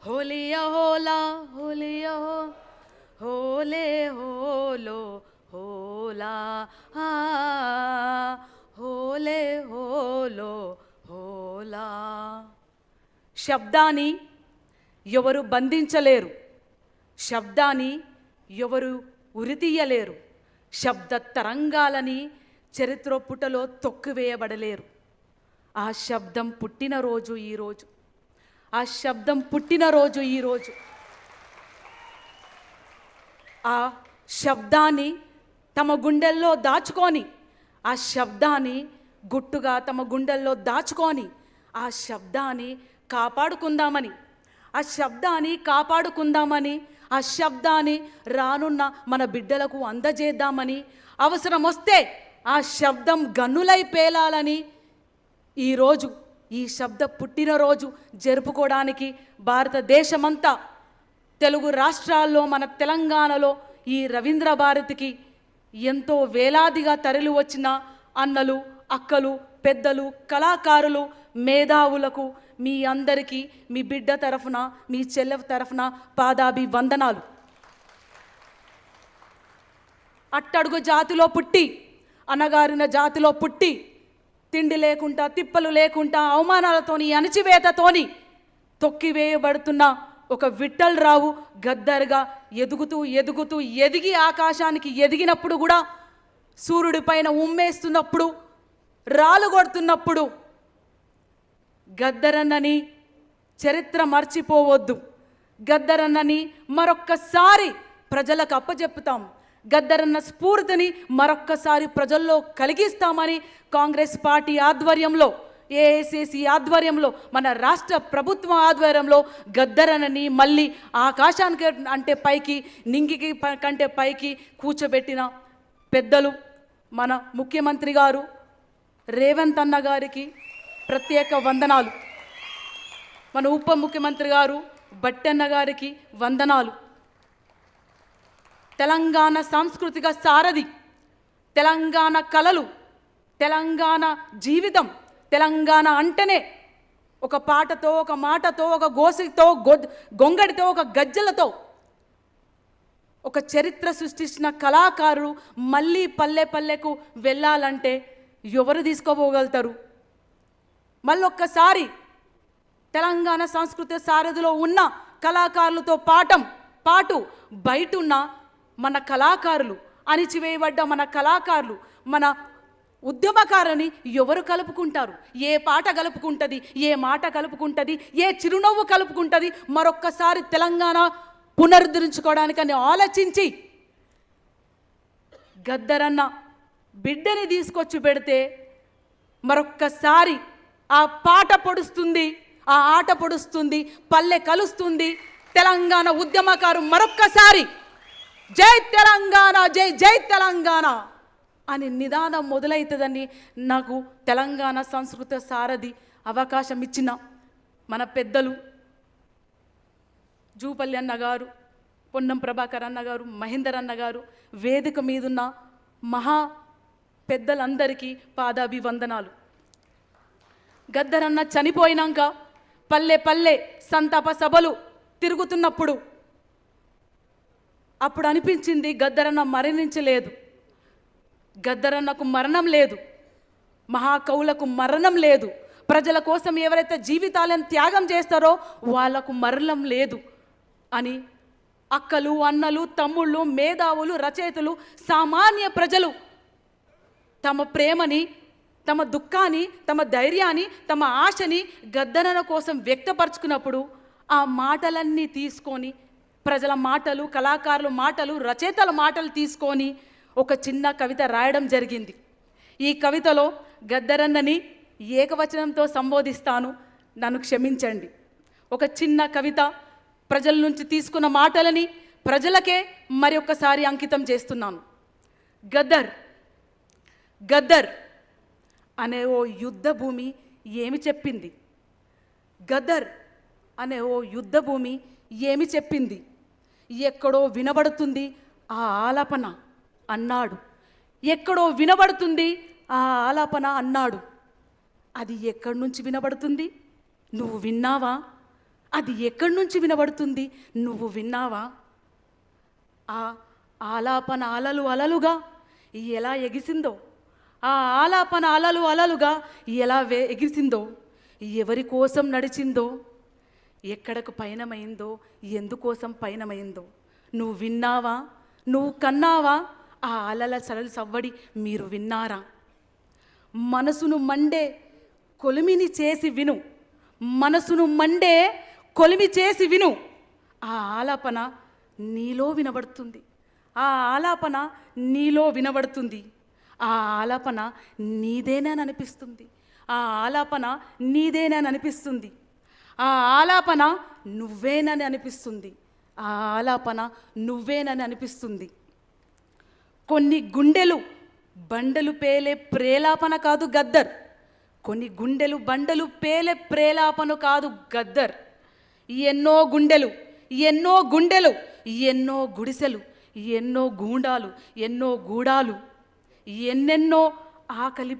होलिया होला होलिया हो होले होलो होला होले होलो होला. శబ్దాన్ని ఎవరు బంధించలేరు, శబ్దాన్ని ఎవరు ఉరితీయలేరు, శబ్ద తరంగాలని చరిత్ర పుటలో తొక్కివేయబడలేరు. ఆ శబ్దం పుట్టినరోజు ఈరోజు, ఆ శబ్దం పుట్టినరోజు ఈరోజు. ఆ శబ్దాన్ని తమ గుండెల్లో దాచుకొని, ఆ శబ్దాన్ని గుట్టుగా తమ గుండెల్లో దాచుకొని ఆ శబ్దాన్ని కాపాడుకుందామని, ఆ శబ్దాన్ని కాపాడుకుందామని, ఆ శబ్దాన్ని రానున్న మన బిడ్డలకు అందజేద్దామని, అవసరం వస్తే ఆ శబ్దం గన్నులై పేలాలని ఈరోజు ఈ శబ్ద పుట్టినరోజు జరుపుకోవడానికి భారతదేశమంతా, తెలుగు రాష్ట్రాల్లో మన తెలంగాణలో ఈ రవీంద్ర భారతికి ఎంతో వేలాదిగా తరలి వచ్చిన అన్నలు, అక్కలు, పెద్దలు, కళాకారులు, మేధావులకు మీ అందరికీ మీ బిడ్డ తరఫున, మీ చెల్లె తరఫున పాదాభివందనాలు. అట్టడుగు జాతిలో పుట్టి, అనగారిన జాతిలో పుట్టి, తిండి లేకుండా, తిప్పలు లేకుండా, అవమానాలతోని, అణచివేతతోని తొక్కివేయబడుతున్న ఒక విఠల్ రావు గద్దర్గా ఎదుగుతూ ఎదుగుతూ ఎదిగి ఆకాశానికి ఎదిగినప్పుడు కూడా, సూర్యుడి పైన ఉమ్మేస్తున్నప్పుడు, రాళ్ళు కొడుతున్నప్పుడు గద్దరన్నని చరిత్ర మర్చిపోవద్దు. గద్దరన్నని మరొక్కసారి ప్రజలకు అప్పచెప్పుతాం. గద్దరన్న స్ఫూర్తిని మరొక్కసారి ప్రజల్లో కలిగిస్తామని కాంగ్రెస్ పార్టీ ఆధ్వర్యంలో, ఏఐసిసి ఆధ్వర్యంలో, మన రాష్ట్ర ప్రభుత్వం ఆధ్వర్యంలో గద్దరన్నని మళ్ళీ ఆకాశానికి అంటే పైకి, నింగికి కంటే పైకి కూర్చోబెట్టిన పెద్దలు మన ముఖ్యమంత్రి గారు రేవంత్ అన్న గారికి ప్రత్యేక వందనాలు. మన ఉప ముఖ్యమంత్రి గారు బట్టన్న గారికి వందనాలు. తెలంగాణ సాంస్కృతిక సారథి, తెలంగాణ కళలు, తెలంగాణ జీవితం, తెలంగాణ అంటేనే ఒక పాటతో, ఒక మాటతో, ఒక గోసితో, గొంగడితో, ఒక గజ్జలతో ఒక చరిత్ర సృష్టించిన కళాకారులు మళ్ళీ పల్లె పల్లెకు వెళ్ళాలంటే ఎవరు తీసుకోపోగలుగుతారు? మళ్ళొక్కసారి తెలంగాణ సాంస్కృతిక సారథిలో ఉన్న కళాకారులతో పాటు బయటున్న మన కళాకారులు, అణిచివేయబడ్డ మన కళాకారులు, మన ఉద్యమకారుని ఎవరు కలుపుకుంటారు? ఏ పాట కలుపుకుంటుంది, ఏ మాట కలుపుకుంటుంది, ఏ చిరునవ్వు కలుపుకుంటుంది? మరొక్కసారి తెలంగాణ పునరుద్ధరించుకోవడానికని ఆలోచించి గద్దరన్న బిడ్డని తీసుకొచ్చి పెడితే మరొక్కసారి ఆ పాట పొడుస్తుంది, ఆ ఆట పొడుస్తుంది, పల్లె కలుస్తుంది. తెలంగాణ ఉద్యమకారు మరొక్కసారి జై తెలంగాణ, జై జై తెలంగాణ అని నిదానం మొదలవుతుందని నాకు తెలంగాణ సంస్కృత సారథి అవకాశం ఇచ్చిన మన పెద్దలు జూపల్లి అన్న గారు, పొన్నం ప్రభాకర్ అన్న గారు, మహేందర్ అన్న గారు, వేదిక మీదున్న మహా పెద్దలందరికీ పాదాభివందనాలు. గద్దరన్న చనిపోయినాక పల్లె పల్లె సంతాప సభలు తిరుగుతున్నప్పుడు అప్పుడు అనిపించింది గద్దరన్న మరణించలేదు, గద్దరన్నకు మరణం లేదు, మహాకవులకు మరణం లేదు, ప్రజల కోసం ఎవరైతే జీవితాలను త్యాగం చేస్తారో వాళ్లకు మరణం లేదు అని అక్కలు, అన్నలు, తమ్ముళ్ళు, మేధావులు, రచయితలు, సామాన్య ప్రజలు తమ ప్రేమని, తమ దుఃఖాన్ని, తమ ధైర్యాన్ని, తమ ఆశని గద్దరన్న కోసం వ్యక్తపరుచుకున్నప్పుడు ఆ మాటలన్నీ తీసుకొని, ప్రజల మాటలు, కళాకారుల మాటలు, రచయితల మాటలు తీసుకొని ఒక చిన్న కవిత రాయడం జరిగింది. ఈ కవితలో గద్దరన్నని ఏకవచనంతో సంబోధిస్తాను, నన్ను క్షమించండి. ఒక చిన్న కవిత, ప్రజల నుంచి తీసుకున్న మాటలని ప్రజలకే మరి ఒక్కసారి అంకితం చేస్తున్నాను. గద్దర్ గద్దర్ అనే ఓ యుద్ధ భూమి ఏమి చెప్పింది? గద్దర్ అనే ఓ యుద్ధ భూమి ఏమి చెప్పింది? ఎక్కడో వినబడుతుంది ఆ ఆలాపన అన్నాడు, ఎక్కడో వినబడుతుంది ఆ ఆలాపన అన్నాడు. అది ఎక్కడి నుంచి వినబడుతుంది? నువ్వు విన్నావా? అది ఎక్కడి నుంచి వినబడుతుంది? నువ్వు విన్నావా? ఆ ఆలాపన అలలు అలలుగా ఎలా ఎగిసిందో, ఆ ఆలాపన అలలు అలలుగా ఎలా ఎగిసిందో, ఎవరి కోసం నడిచిందో, ఎక్కడకు పయనమైందో, ఎందుకోసం పయనమైందో నువ్వు విన్నావా? నువ్వు కన్నావా? ఆ అలల సలలు సవ్వడి మీరు విన్నారా? మనసును మండే కొలిమిని చేసి విను, మనసును మండే కొలిమి చేసి విను. ఆ ఆలాపన నీలో వినబడుతుంది, ఆ ఆలాపన నీలో వినబడుతుంది. ఆ ఆలాపన నీదేనని అనిపిస్తుంది, ఆ ఆలాపన నీదేనని అనిపిస్తుంది, ఆ ఆలాపన నువ్వేనని అనిపిస్తుంది, ఆ ఆలాపన నువ్వేనని అనిపిస్తుంది. కొన్ని గుండెలు బండలు పేలే ప్రేలాపన కాదు గద్దర్, కొన్ని గుండెలు బండలు పేలే ప్రేలాపన కాదు గద్దర్. ఎన్నో గుండెలు, ఎన్నో గుండెలు, ఎన్నో గుడిసెలు, ఎన్నో గూండాలు, ఎన్నో గూడాలు, ఎన్నెన్నో ఆకలి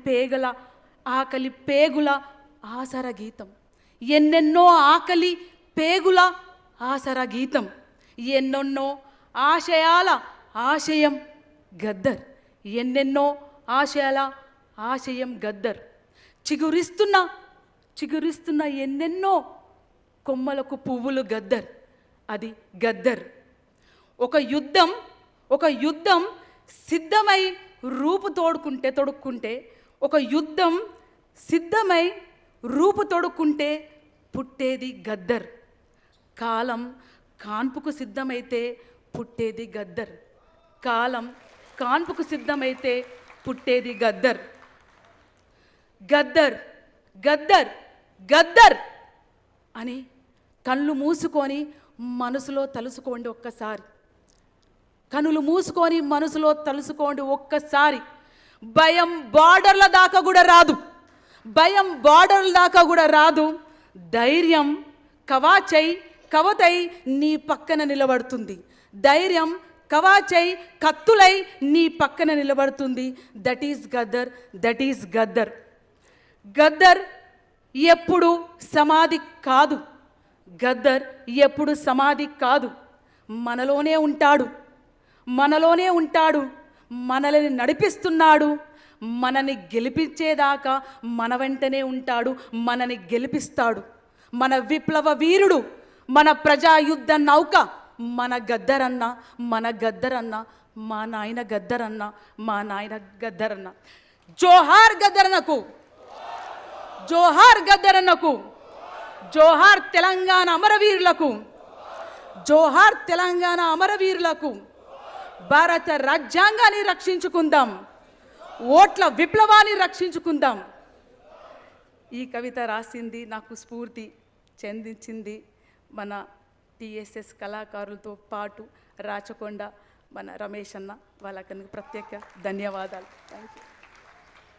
పేగుల ఆసర గీతం, ఎన్నెన్నో ఆకలి పేగుల ఆసర గీతం, ఎన్నెన్నో ఆశయాల ఆశయం గద్దర్, ఎన్నెన్నో ఆశయాల ఆశయం గద్దర్. చిగురిస్తున్న ఎన్నెన్నో కొమ్మలకు పువ్వులు గద్దర్, అది గద్దర్. ఒక యుద్ధం సిద్ధమై రూపు తొడుక్కుంటే, ఒక యుద్ధం సిద్ధమై రూపు తొడుక్కుంటే పుట్టేది గద్దర్. కాలం కాన్పుకు సిద్ధమైతే పుట్టేది గద్దర్, కాలం కాన్పుకు సిద్ధమైతే పుట్టేది గద్దర్. గద్దర్ గద్దర్ గద్దర్ అని కళ్ళు మూసుకొని మనసులో తలుసుకోండి ఒక్కసారి, కనులు మూసుకొని మనసులో తలుసుకోండి ఒక్కసారి. భయం బార్డర్ల దాకా కూడా రాదు, భయం బార్డర్ల దాకా కూడా రాదు. ధైర్యం కవతై నీ పక్కన నిలబడుతుంది, ధైర్యం కవాచై కత్తులై నీ పక్కన నిలబడుతుంది. That is Gaddar, that is Gaddar. Gaddar ఎప్పుడు సమాధి కాదు, గద్దర్ ఎప్పుడు సమాధి కాదు, మనలోనే ఉంటాడు, మనలోనే ఉంటాడు, మనల్ని నడిపిస్తున్నాడు, మనని గెలిపించేదాకా మన వెంటనే ఉంటాడు, మనని గెలిపిస్తాడు. మన విప్లవ వీరుడు, మన ప్రజాయుద్ధ నౌక మన గద్దరన్న, మన గద్దరన్న, మా నాయన గద్దరన్న, మా నాయన గద్దరన్న. జోహార్ గద్దరన్నకు, జోహార్ గద్దరన్నకు, జోహార్ తెలంగాణ అమరవీరులకు, జోహార్ తెలంగాణ అమరవీరులకు. భారత రాజ్యాంగాన్ని రక్షించుకుందాం, ఓట్ల విప్లవాన్ని రక్షించుకుందాం. ఈ కవిత రాసింది, నాకు స్ఫూర్తి చెందించింది మన టీఎస్ఎస్ కళాకారులతో పాటు రాచకొండ మన రమేష్ అన్న. వాళ్ళకి ప్రత్యేక ధన్యవాదాలు. Thank you.